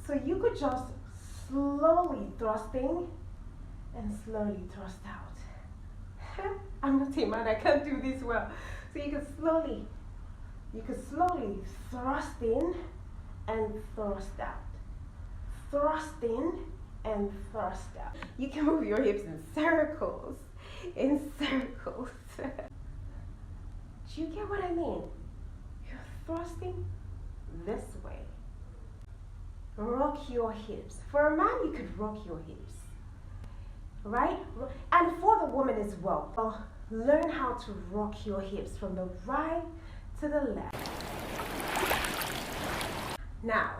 So you could just slowly thrust in and slowly thrust out. I'm not a man, I can't do this well. So you could slowly thrust in and thrust out. Thrust in and thrust out. You can move your hips in circles. In circles. Do you get what I mean? You're thrusting this way. Rock your hips. For a man, you could rock your hips. Right? And for the woman as well. Learn how to rock your hips from the right to the left. Now,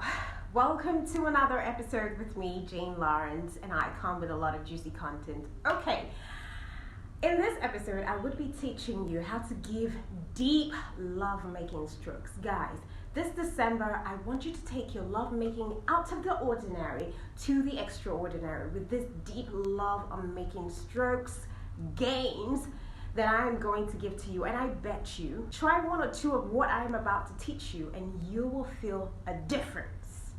welcome to another episode with me, Jane Lawrence, and I come with a lot of juicy content. Okay, in this episode, I would be teaching you how to give deep love-making strokes. Guys, this December, I want you to take your love-making out of the ordinary to the extraordinary with this deep love-making strokes, games that I am going to give to you. And I bet you, try one or two of what I'm about to teach you and you will feel a difference.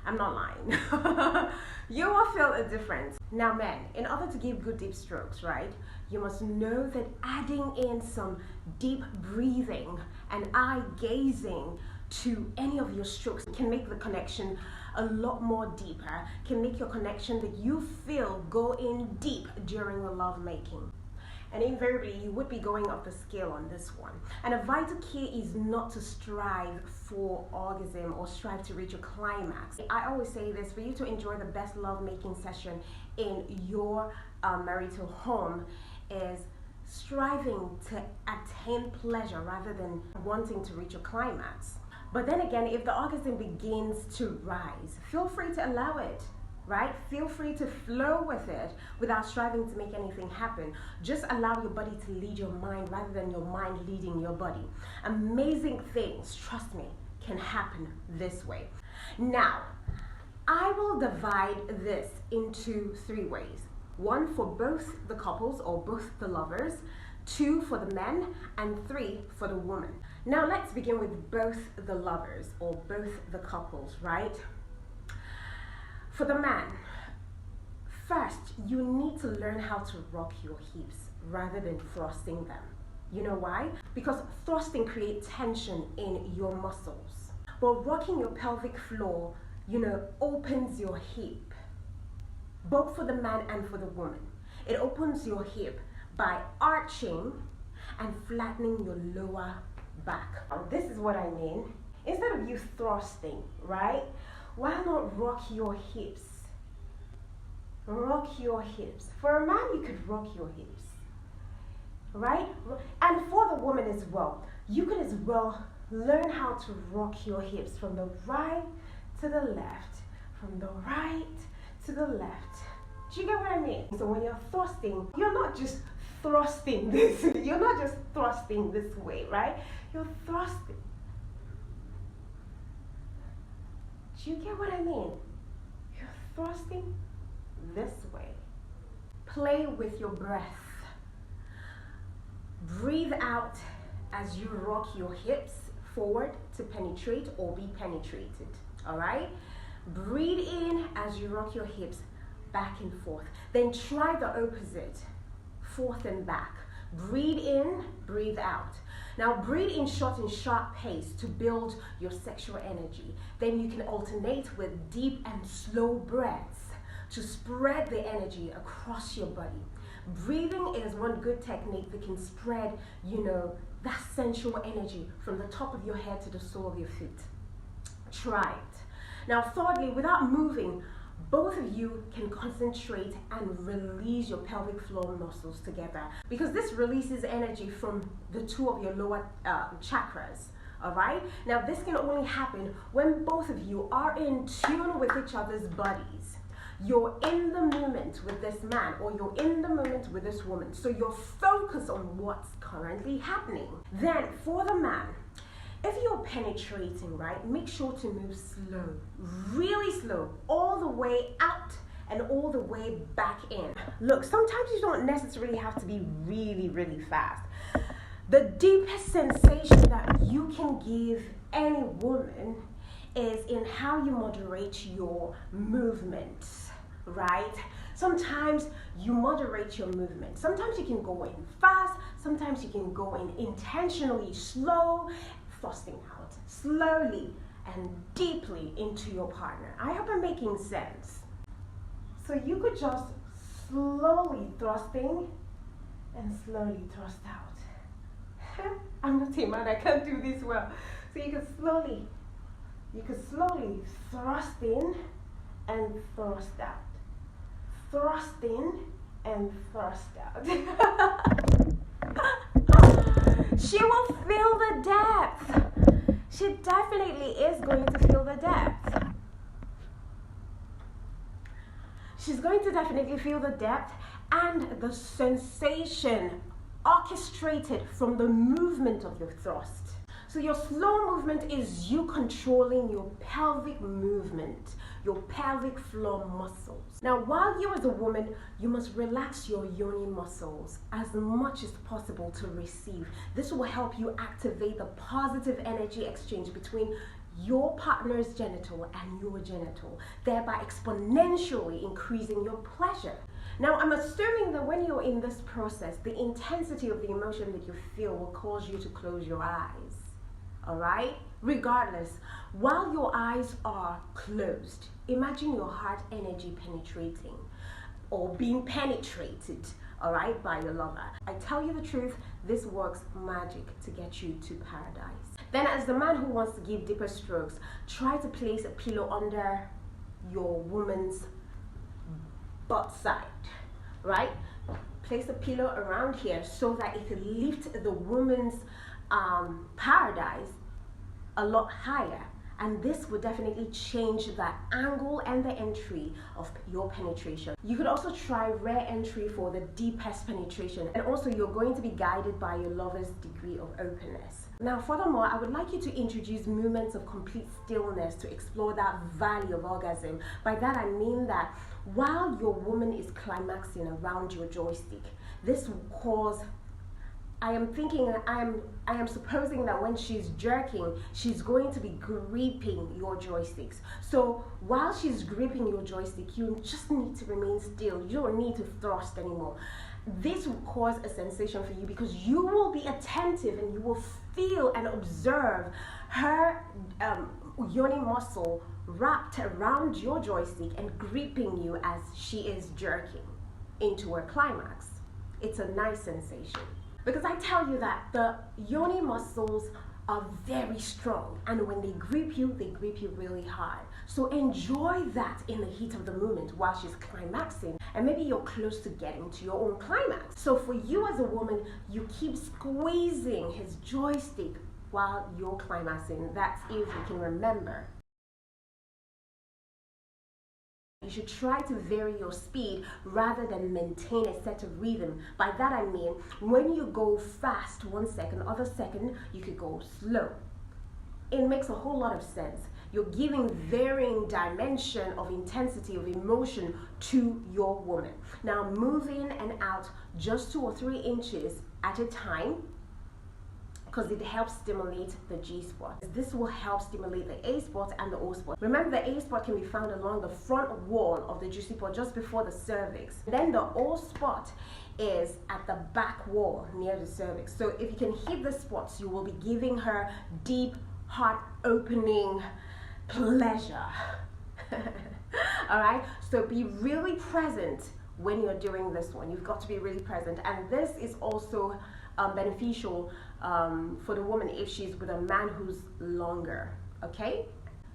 I'm not lying. You will feel a difference. Now men, in order to give good deep strokes, right, you must know that adding in some deep breathing and eye gazing to any of your strokes can make the connection a lot more deeper, can make your connection that you feel go in deep during the love making. And invariably, you would be going up the scale on this one. And a vital key is not to strive for orgasm or strive to reach a climax. I always say this, for you to enjoy the best love-making session in your marital home is striving to attain pleasure rather than wanting to reach a climax. But then again, if the orgasm begins to rise, feel free to allow it. Right? Feel free to flow with it without striving to make anything happen. Just allow your body to lead your mind rather than your mind leading your body. Amazing things, trust me, can happen this way. Now, I will divide this into 3 ways. 1 for both the couples or both the lovers, 2 for the men, and 3 for the woman. Now let's begin with both the lovers or both the couples, right? For the man, first, you need to learn how to rock your hips rather than thrusting them. You know why? Because thrusting creates tension in your muscles. But rocking your pelvic floor, opens your hip, both for the man and for the woman. It opens your hip by arching and flattening your lower back. This is what I mean. Instead of you thrusting, right? Why not rock your hips? Rock your hips. For a man, you could rock your hips, right? And for the woman as well, you could as well learn how to rock your hips from the right to the left, from the right to the left. Do you get what I mean? So when you're thrusting, you're not just thrusting this. You're not just thrusting this way, right? You're thrusting. Do you get what I mean? You're thrusting this way. Play with your breath. Breathe out as you rock your hips forward to penetrate or be penetrated. All right? Breathe in as you rock your hips back and forth. Then try the opposite, forth and back. Breathe in, breathe out. Now breathe in short and sharp pace to build your sexual energy. Then you can alternate with deep and slow breaths to spread the energy across your body. Breathing is one good technique that can spread, that sensual energy from the top of your head to the sole of your feet. Try it. Now thirdly, without moving, both of you can concentrate and release your pelvic floor muscles together, because this releases energy from the 2 of your lower chakras. All right? Now this can only happen when both of you are in tune with each other's bodies. You're in the moment with this man or you're in the moment with this woman. So you're focused on what's currently happening. Then for the man, if you're penetrating, right, make sure to move slow, really slow, all the way out and all the way back in. Look, sometimes you don't necessarily have to be really, really fast. The deepest sensation that you can give any woman is in how you moderate your movement, right? Sometimes you moderate your movement. Sometimes you can go in fast, sometimes you can go in intentionally slow, thrusting out slowly and deeply into your partner. I hope I'm making sense. So you could just slowly thrust in and slowly thrust out. I'm not a man, I can't do this well. So you could slowly thrust in and thrust out. Thrust in and thrust out. She will feel the depth. She definitely is going to feel the depth. She's going to definitely feel the depth and the sensation orchestrated from the movement of your thrust. So your slow movement is you controlling your pelvic movement, your pelvic floor muscles. Now, while you as a woman, you must relax your yoni muscles as much as possible to receive. This will help you activate the positive energy exchange between your partner's genital and your genital, thereby exponentially increasing your pleasure. Now, I'm assuming that when you're in this process, the intensity of the emotion that you feel will cause you to close your eyes. All right? Regardless, while your eyes are closed, imagine your heart energy penetrating or being penetrated, all right, by your lover. I tell you the truth, this works magic to get you to paradise. Then as the man who wants to give deeper strokes, try to place a pillow under your woman's butt side, right? Place a pillow around here so that it can lift the woman's paradise a lot higher, and this will definitely change the angle and the entry of your penetration. You could also try rare entry for the deepest penetration, and also you're going to be guided by your lover's degree of openness. Now, furthermore, I would like you to introduce moments of complete stillness to explore that valley of orgasm. By that I mean that while your woman is climaxing around your joystick, this will cause I am supposing that when she's jerking, she's going to be gripping your joysticks. So while she's gripping your joystick, you just need to remain still. You don't need to thrust anymore. This will cause a sensation for you because you will be attentive and you will feel and observe her yoni muscle wrapped around your joystick and gripping you as she is jerking into her climax. It's a nice sensation. Because I tell you that the yoni muscles are very strong, and when they grip you really hard. So enjoy that in the heat of the moment while she's climaxing, and maybe you're close to getting to your own climax. So for you as a woman, you keep squeezing his joystick while you're climaxing. That's if you can remember. You should try to vary your speed rather than maintain a set of rhythm. By that I mean, when you go fast 1 second, other second, you could go slow. It makes a whole lot of sense. You're giving varying dimension of intensity of emotion to your woman. Now move in and out just 2 or 3 inches at a time, because it helps stimulate the G-spot. This will help stimulate the A-spot and the O-spot. Remember, the A-spot can be found along the front wall of the juicy spot just before the cervix. Then the O-spot is at the back wall near the cervix. So if you can hit the spots, you will be giving her deep, heart-opening pleasure. All right, so be really present when you're doing this one. You've got to be really present, and this is also beneficial for the woman if she's with a man who's longer, okay?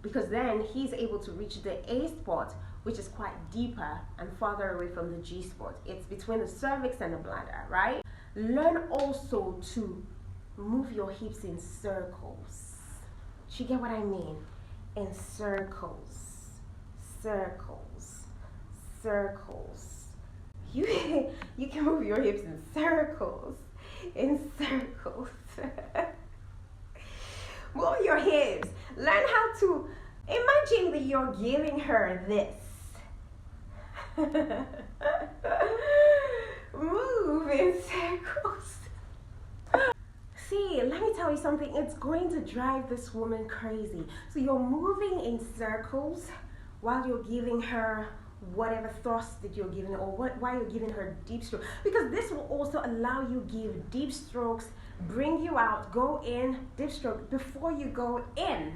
Because then he's able to reach the A spot, which is quite deeper and farther away from the G spot. It's between the cervix and the bladder, right? Learn also to move your hips in circles. You get what I mean? In circles, circles, circles. You can move your hips in circles. In circles. Move your hips. Learn how to imagine that you're giving her this. Move in circles. See, let me tell you something, it's going to drive this woman crazy. So you're moving in circles while you're giving her whatever thrust that you're giving, or while you're giving her deep stroke, because this will also allow you give deep strokes, bring you out, go in, deep stroke before you go in,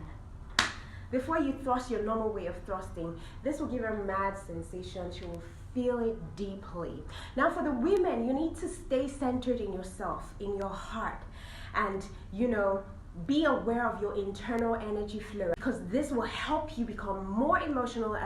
before you thrust your normal way of thrusting. This will give her mad sensation. She will feel it deeply. Now for the women, you need to stay centered in yourself, in your heart, and be aware of your internal energy flow, because this will help you become more emotionally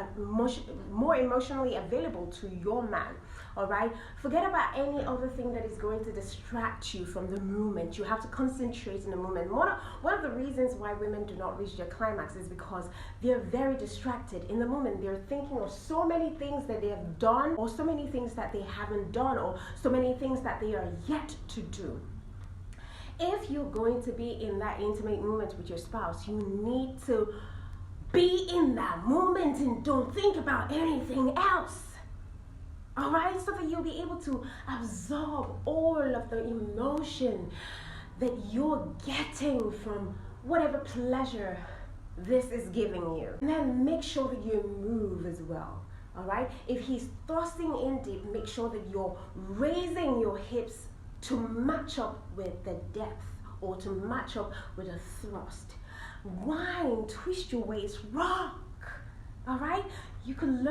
available to your man. All right, forget about any other thing that is going to distract you from the movement. You have to concentrate in the movement. One of the reasons why women do not reach their climax is because they're very distracted in the moment. They're thinking of so many things that they have done, or so many things that they haven't done, or so many things that they are yet to do. If you're going to be in that intimate moment with your spouse, you need to be in that moment and don't think about anything else. All right, so that you'll be able to absorb all of the emotion that you're getting from whatever pleasure this is giving you. And then make sure that you move as well. All right, if he's thrusting in deep, make sure that you're raising your hips to match up with the depth, or to match up with a thrust. Whine, twist your waist, rock. All right, you can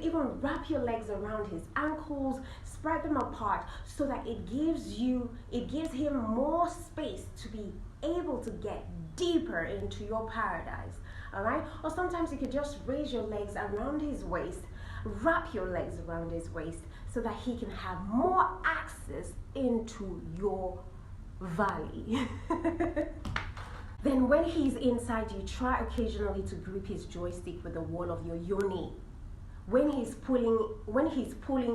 even wrap your legs around his ankles, spread them apart, so that it gives him more space to be able to get deeper into your paradise. All right, or sometimes you could just raise your legs around his waist, wrap your legs around his waist, so that he can have more access into your valley. Then when he's inside you, try occasionally to grip his joystick with the wall of your yoni. When he's pulling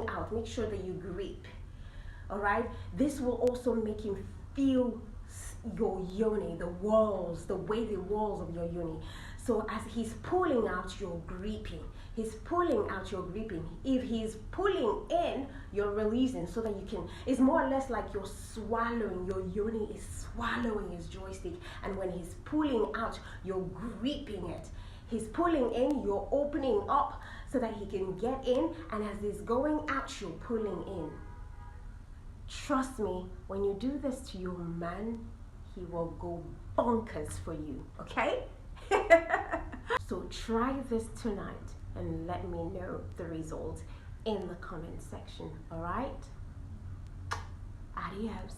out, make sure that you grip. All right, this will also make him feel your yoni, the walls of your yoni. So as he's pulling out, you're gripping. He's pulling out, you're gripping. If he's pulling in, you're releasing, so that it's more or less like you're swallowing. Your yoni is swallowing his joystick. And when he's pulling out, you're gripping it. He's pulling in, you're opening up so that he can get in. And as he's going out, you're pulling in. Trust me, when you do this to your man, he will go bonkers for you, okay? So try this tonight and let me know the result in the comment section, all right? Adios.